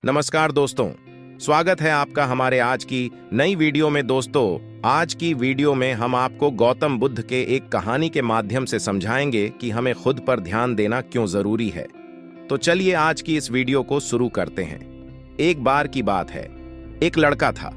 नमस्कार दोस्तों, स्वागत है आपका हमारे आज की नई वीडियो में। दोस्तों, आज की वीडियो में हम आपको गौतम बुद्ध के एक कहानी के माध्यम से समझाएंगे कि हमें खुद पर ध्यान देना क्यों जरूरी है। तो चलिए आज की इस वीडियो को शुरू करते हैं। एक बार की बात है, एक लड़का था।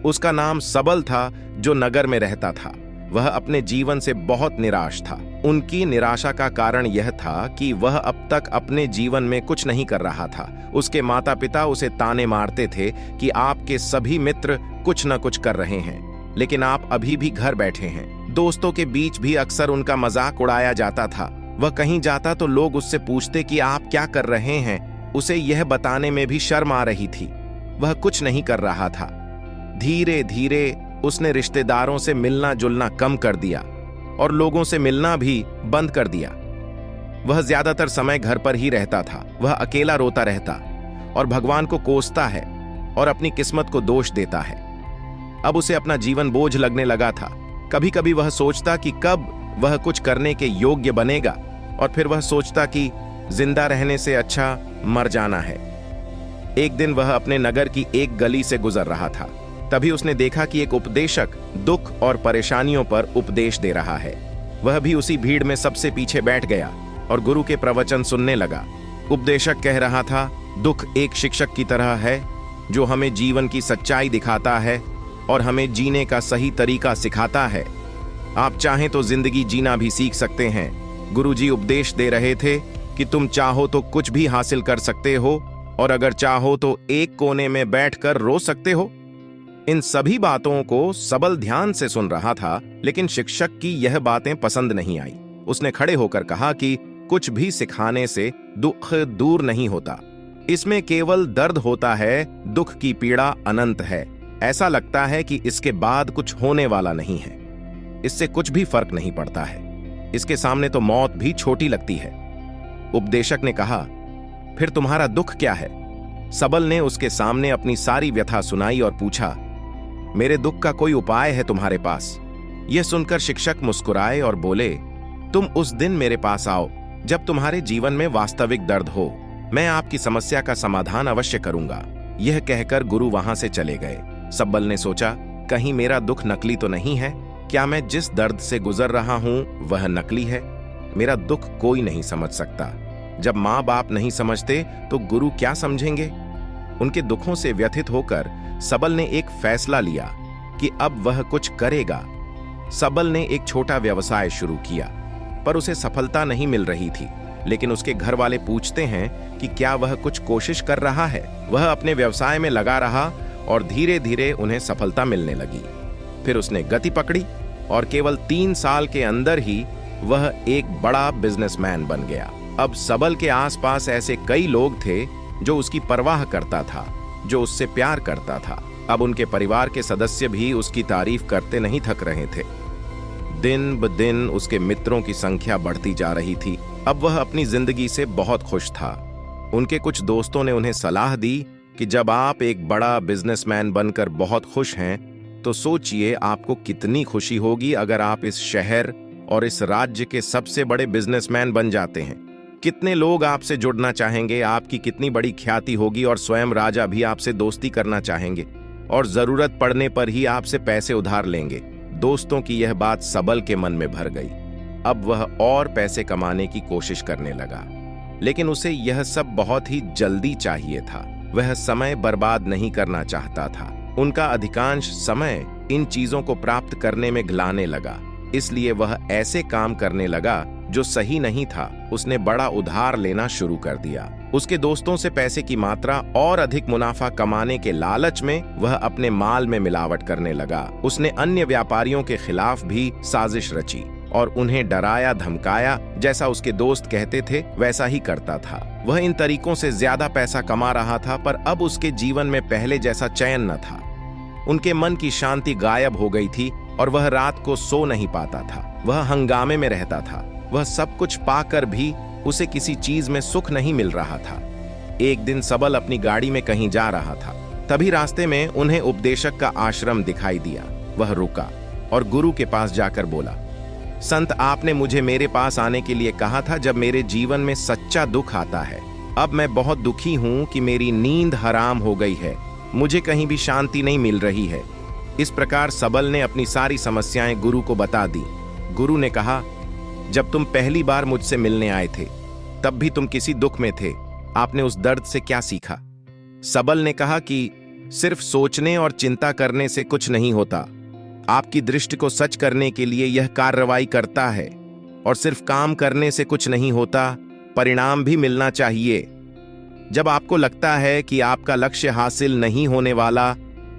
उसका नाम सबल था, जो नगर में रहता था। वह अपने जीवन से बहुत निराश था। उनकी निराशा का कारण यह था कि वह अब तक अपने जीवन में कुछ नहीं कर रहा था। उसके माता पिता उसे ताने मारते थे कि आपके सभी मित्र कुछ न कुछ कर रहे हैं, लेकिन आप अभी भी घर बैठे हैं। दोस्तों के बीच भी अक्सर उनका मजाक उड़ाया जाता था। वह कहीं जाता तो लोग उससे पूछते कि आप क्या कर रहे हैं। उसे यह बताने में भी शर्म आ रही थी। वह कुछ नहीं कर रहा था। धीरे धीरे उसने रिश्तेदारों से मिलना जुलना कम कर दिया और लोगों से मिलना भी बंद कर दिया। वह ज्यादातर समय घर पर ही रहता था। वह अकेला रोता रहता और भगवान को कोसता है और अपनी किस्मत को दोष देता है। अब उसे अपना जीवन बोझ लगने लगा था। कभी कभी वह सोचता कि कब वह कुछ करने के योग्य बनेगा, और फिर वह सोचता कि जिंदा रहने से अच्छा मर जाना है। एक दिन वह अपने नगर की एक गली से गुजर रहा था। तभी उसने देखा कि एक उपदेशक दुख और परेशानियों पर उपदेश दे रहा है। वह भी उसी भीड़ में सबसे पीछे बैठ गया और गुरु के प्रवचन सुनने लगा। उपदेशक कह रहा था, दुख एक शिक्षक की तरह है जो हमें जीवन की सच्चाई दिखाता है और हमें जीने का सही तरीका सिखाता है। आप चाहें तो जिंदगी जीना भी सीख सकते हैं। गुरुजी उपदेश दे रहे थे कि तुम चाहो तो कुछ भी हासिल कर सकते हो, और अगर चाहो तो एक कोने में बैठकर रो सकते हो। इन सभी बातों को सबल ध्यान से सुन रहा था, लेकिन शिक्षक की यह बातें पसंद नहीं आई। उसने खड़े होकर कहा कि कुछ भी सिखाने से दुख दूर नहीं होता। इसमें केवल दर्द होता है। दुख की पीड़ा अनंत है। ऐसा लगता है कि इसके बाद कुछ होने वाला नहीं है। इससे कुछ भी फर्क नहीं पड़ता है। इसके सामने तो मौत भी छोटी लगती है। उपदेशक ने कहा, फिर तुम्हारा दुख क्या है? सबल ने उसके सामने अपनी सारी व्यथा सुनाई और पूछा, मेरे दुख का कोई उपाय है तुम्हारे पास? यह सुनकर शिक्षक मुस्कुराए और बोले, तुम उस दिन मेरे पास आओ जब तुम्हारे जीवन में वास्तविक दर्द हो। मैं आपकी समस्या का समाधान अवश्य करूंगा। यह कहकर गुरु वहां से चले गए। सबल ने सोचा, कहीं मेरा दुख नकली तो नहीं है? क्या मैं जिस दर्द से गुजर रहा हूं वह नकली है? मेरा दुख कोई नहीं समझ सकता। जब माँ बाप नहीं समझते तो गुरु क्या समझेंगे? उनके दुखों से व्यथित होकर सबल ने एक फैसला लिया कि अब वह कुछ करेगा। सबल ने एक छोटा व्यवसाय शुरू किया, पर उसे सफलता नहीं मिल रही थी। लेकिन उसके घर वाले पूछते हैं कि क्या वह कुछ कोशिश कर रहा है। वह अपने व्यवसाय में लगा रहा और धीरे धीरे उन्हें सफलता मिलने लगी। फिर उसने गति पकड़ी और केवल 3 साल के अंदर ही वह एक बड़ा बिजनेसमैन बन गया। अब सबल के आसपास ऐसे कई लोग थे जो उसकी परवाह करता था, जो उससे प्यार करता था। अब उनके परिवार के सदस्य भी उसकी तारीफ करते नहीं थक रहे थे। दिन ब दिन उसके मित्रों की संख्या बढ़ती जा रही थी। अब वह अपनी जिंदगी से बहुत खुश था। उनके कुछ दोस्तों ने उन्हें सलाह दी कि जब आप एक बड़ा बिजनेसमैन बनकर बहुत खुश हैं, तो सोचिए आपको कितनी खुशी होगी अगर आप इस शहर और इस राज्य के सबसे बड़े बिजनेसमैन बन जाते हैं। कितने लोग आपसे जुड़ना चाहेंगे, आपकी कितनी बड़ी ख्याति होगी, और स्वयं राजा भी आपसे दोस्ती करना चाहेंगे और जरूरत पड़ने पर ही आपसे पैसे उधार लेंगे। दोस्तों की यह बात सबल के मन में भर गई। अब वह और पैसे कमाने की कोशिश करने लगा, लेकिन उसे यह सब बहुत ही जल्दी चाहिए था। वह समय बर्बाद नहीं करना चाहता था। उनका अधिकांश समय इन चीजों को प्राप्त करने में गलाने लगा। इसलिए वह ऐसे काम करने लगा जो सही नहीं था। उसने बड़ा उधार लेना शुरू कर दिया। उसके दोस्तों से पैसे की मात्रा और अधिक मुनाफा कमाने के लालच में वह अपने माल में मिलावट करने लगा। उसने अन्य व्यापारियों के खिलाफ भी साजिश रची और उन्हें डराया धमकाया। जैसा उसके दोस्त कहते थे वैसा ही करता था। वह इन तरीकों से ज्यादा पैसा कमा रहा था, पर अब उसके जीवन में पहले जैसा चैन न था। उनके मन की शांति गायब हो गई थी और वह रात को सो नहीं पाता था। वह हंगामे में रहता था। वह सब कुछ पाकर भी उसे किसी चीज में सुख नहीं मिल रहा था। एक दिन सबल अपनी गाड़ी में कहीं जा रहा था। तभी रास्ते में उन्हें उपदेशक का आश्रम दिखाई दिया। वह रुका और गुरु के पास जाकर बोला, संत, आपने मुझे मेरे पास आने के लिए कहा था जब मेरे जीवन में सच्चा दुख आता है। अब मैं बहुत दुखी हूं कि मेरी नींद हराम हो गई है, मुझे कहीं भी शांति नहीं मिल रही है। इस प्रकार सबल ने अपनी सारी समस्याएं गुरु को बता दी। गुरु ने कहा, जब तुम पहली बार मुझसे मिलने आए थे तब भी तुम किसी दुख में थे, आपने उस दर्द से क्या सीखा? सबल ने कहा कि सिर्फ सोचने और चिंता करने से कुछ नहीं होता, आपकी दृष्टि को सच करने के लिए यह कार्रवाई करता है, और सिर्फ काम करने से कुछ नहीं होता, परिणाम भी मिलना चाहिए। जब आपको लगता है कि आपका लक्ष्य हासिल नहीं होने वाला,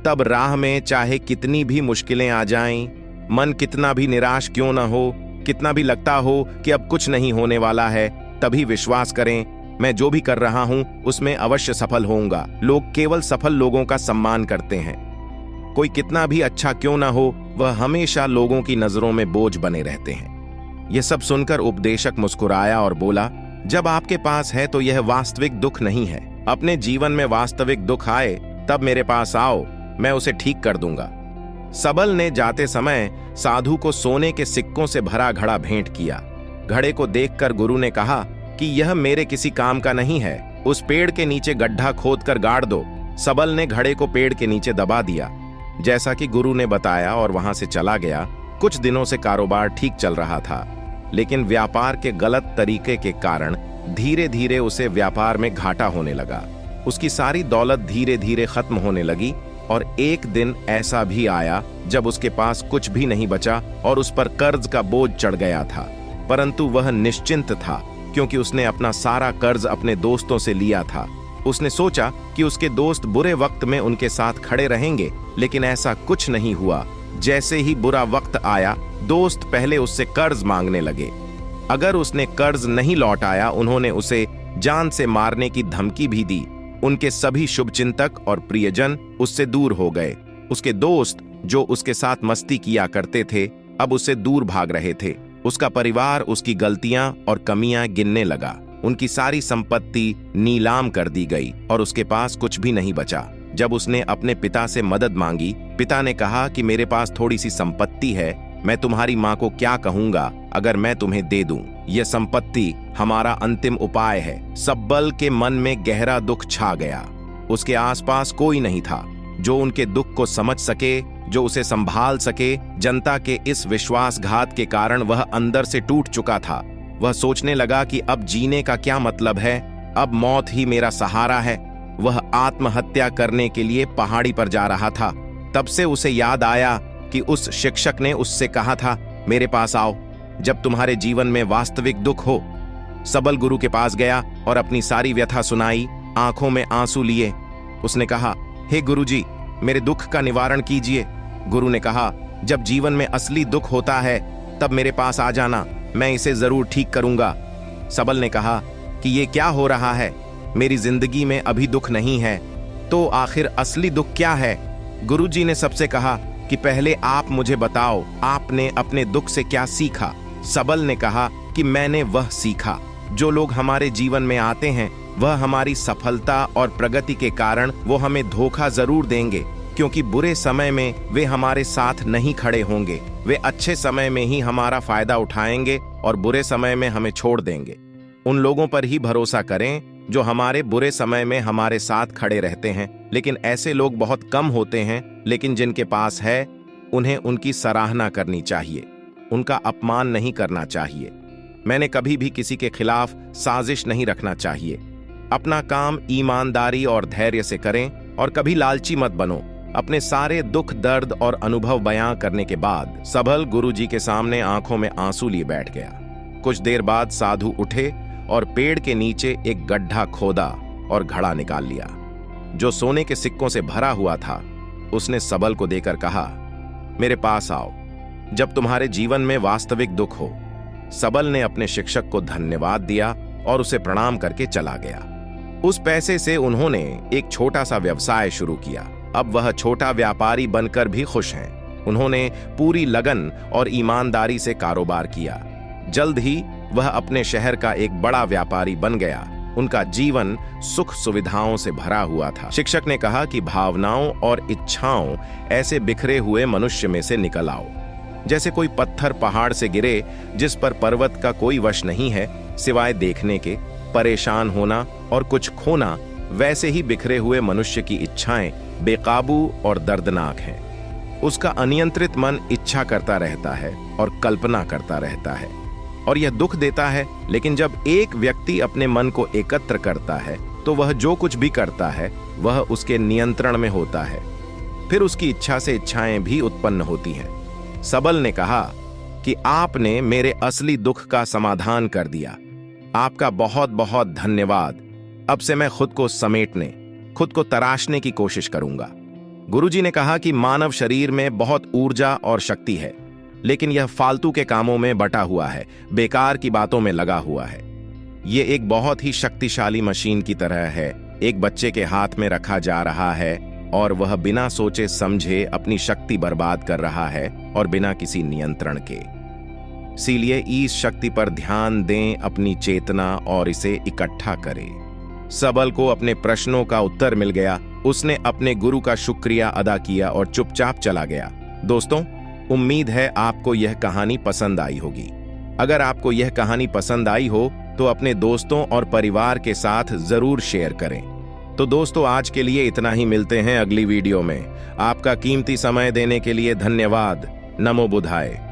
तब राह में चाहे कितनी भी मुश्किलें आ जाएं, मन कितना भी निराश क्यों न हो, कितना भी लगता हो कि अब कुछ नहीं होने वाला है, तभी विश्वास करें, मैं जो भी कर रहा हूं उसमें अवश्य सफल होऊंगा। लोग केवल सफल लोगों का सम्मान करते हैं। कोई कितना भी अच्छा क्यों ना हो, वह हमेशा लोगों की नजरों में बोझ बने रहते हैं। यह सब सुनकर उपदेशक मुस्कुराया और बोला, जब आपके पास है तो यह वास्तविक दुख नहीं है। अपने जीवन में वास्तविक दुख आए तब मेरे पास आओ, मैं उसे ठीक कर दूंगा। सबल ने जाते समय साधु को सोने के सिक्कों से भरा घड़ा भेंट किया। घड़े को देखकर गुरु ने कहा कि यह मेरे किसी काम का नहीं है, उस पेड़ के नीचे गड्ढा खोदकर गाड़ दो। सबल ने घड़े को पेड़ के नीचे दबा दिया, जैसा कि गुरु ने बताया, और वहां से चला गया। कुछ दिनों से कारोबार ठीक चल रहा था, लेकिन व्यापार के गलत तरीके के कारण धीरे धीरे उसे व्यापार में घाटा होने लगा। उसकी सारी दौलत धीरे धीरे खत्म होने लगी, और एक दिन ऐसा भी आया जब उसके पास कुछ भी नहीं बचा और उस पर कर्ज का बोझ चढ़ गया था। परंतु वह निश्चिंत था, क्योंकि उसने अपना सारा कर्ज अपने दोस्तों से लिया था। उसने सोचा कि उसके दोस्त बुरे वक्त में उनके साथ खड़े रहेंगे, लेकिन ऐसा कुछ नहीं हुआ। जैसे ही बुरा वक्त आया, दोस्त पहले उससे कर्ज मांगने लगे। अगर उसने कर्ज नहीं लौटाया, उन्होंने उसे जान से मारने की धमकी भी दी। उनके सभी शुभचिंतक और प्रियजन उससे दूर हो गए। उसके दोस्त जो उसके साथ मस्ती किया करते थे, अब उससे दूर भाग रहे थे। उसका परिवार उसकी गलतियां और कमियां गिनने लगा। उनकी सारी संपत्ति नीलाम कर दी गई और उसके पास कुछ भी नहीं बचा। जब उसने अपने पिता से मदद मांगी, पिता ने कहा कि मेरे पास थोड़ी सी संपत्ति है, मैं तुम्हारी माँ को क्या कहूंगा अगर मैं तुम्हें दे दूं? यह संपत्ति हमारा अंतिम उपाय है। सबल के मन में गहरा दुख छा गया। उसके आसपास कोई नहीं था जो उनके दुख को समझ सके, जो उसे संभाल सके। जनता के इस विश्वासघात के कारण वह अंदर से टूट चुका था। वह सोचने लगा कि अब जीने का क्या मतलब है, अब मौत ही मेरा सहारा है। वह आत्महत्या करने के लिए पहाड़ी पर जा रहा था। तब से उसे याद आया कि उस शिक्षक ने उससे कहा था, मेरे पास आओ जब तुम्हारे जीवन में वास्तविक दुख हो। सबल गुरु के पास गया और अपनी सारी व्यथा सुनाई, आंखों में आंसू लिए। उसने कहा, हे गुरुजी, मेरे दुख का निवारण कीजिए। गुरु ने कहा, जब जीवन में असली दुख होता है तब मेरे पास आ जाना, मैं इसे जरूर ठीक करूंगा। सबल ने कहा कि ये क्या हो रहा है, मेरी जिंदगी में अभी दुख नहीं है, तो आखिर असली दुख क्या है? गुरुजी ने सबसे कहा कि पहले आप मुझे बताओ, आपने अपने दुख से क्या सीखा? सबल ने कहा कि मैंने वह सीखा, जो लोग हमारे जीवन में आते हैं वह हमारी सफलता और प्रगति के कारण वो हमें धोखा जरूर देंगे, क्योंकि बुरे समय में वे हमारे साथ नहीं खड़े होंगे। वे अच्छे समय में ही हमारा फायदा उठाएंगे और बुरे समय में हमें छोड़ देंगे। उन लोगों पर ही भरोसा करें जो हमारे बुरे समय में हमारे साथ खड़े रहते हैं। लेकिन ऐसे लोग बहुत कम होते हैं, लेकिन जिनके पास है उन्हें उनकी सराहना करनी चाहिए, उनका अपमान नहीं करना चाहिए। मैंने कभी भी किसी के खिलाफ साजिश नहीं रखना चाहिए। अपना काम ईमानदारी और धैर्य से करें और कभी लालची मत बनो। अपने सारे दुख, दर्द और अनुभव बयां करने के बाद सबल गुरुजी के सामने आंखों में आंसू लिए बैठ गया। कुछ देर बाद साधु उठे और पेड़ के नीचे एक गड्ढा खोदा और घड़ा निकाल लिया, जो सोने के सिक्कों से भरा हुआ था। उसने सबल को देकर कहा, मेरे पास आओ जब तुम्हारे जीवन में वास्तविक दुख हो। सबल ने अपने शिक्षक को धन्यवाद दिया और उसे प्रणाम करके चला गया। उस पैसे से उन्होंने एक छोटा सा व्यवसाय शुरू किया। अब वह छोटा व्यापारी बनकर भी खुश हैं। उन्होंने पूरी लगन और ईमानदारी से कारोबार किया। जल्द ही वह अपने शहर का एक बड़ा व्यापारी बन गया। उनका जीवन सुख सुविधाओं से भरा हुआ था। शिक्षक ने कहा कि भावनाओं और इच्छाओं ऐसे बिखरे हुए मनुष्य में से निकल आओ, जैसे कोई पत्थर पहाड़ से गिरे जिस पर पर्वत का कोई वश नहीं है सिवाय देखने के। परेशान होना और कुछ खोना, वैसे ही बिखरे हुए मनुष्य की इच्छाएं बेकाबू और दर्दनाक हैं। उसका अनियंत्रित मन इच्छा करता रहता है और कल्पना करता रहता है, और यह दुख देता है। लेकिन जब एक व्यक्ति अपने मन को एकत्र करता है तो वह जो कुछ भी करता है वह उसके नियंत्रण में होता है। फिर उसकी इच्छा से इच्छाएं भी उत्पन्न होती हैं। सबल ने कहा कि आपने मेरे असली दुख का समाधान कर दिया। आपका बहुत बहुत धन्यवाद। अब से मैं खुद को समेटने, खुद को तराशने की कोशिश करूंगा। गुरुजी ने कहा कि मानव शरीर में बहुत ऊर्जा और शक्ति है, लेकिन यह फालतू के कामों में बटा हुआ है, बेकार की बातों में लगा हुआ है। ये एक बहुत ही शक्तिशाली मशीन की तरह है। एक बच्चे के हाथ में रखा जा रहा है और वह बिना सोचे समझे अपनी शक्ति बर्बाद कर रहा है, और बिना किसी नियंत्रण के। इसीलिए इस शक्ति पर ध्यान दें, अपनी चेतना, और इसे इकट्ठा करें। सबल को अपने प्रश्नों का उत्तर मिल गया। उसने अपने गुरु का शुक्रिया अदा किया और चुपचाप चला गया। दोस्तों, उम्मीद है आपको यह कहानी पसंद आई होगी। अगर आपको यह कहानी पसंद आई हो तो अपने दोस्तों और परिवार के साथ जरूर शेयर करें। तो दोस्तों, आज के लिए इतना ही। मिलते हैं अगली वीडियो में। आपका कीमती समय देने के लिए धन्यवाद। नमो बुद्धाय।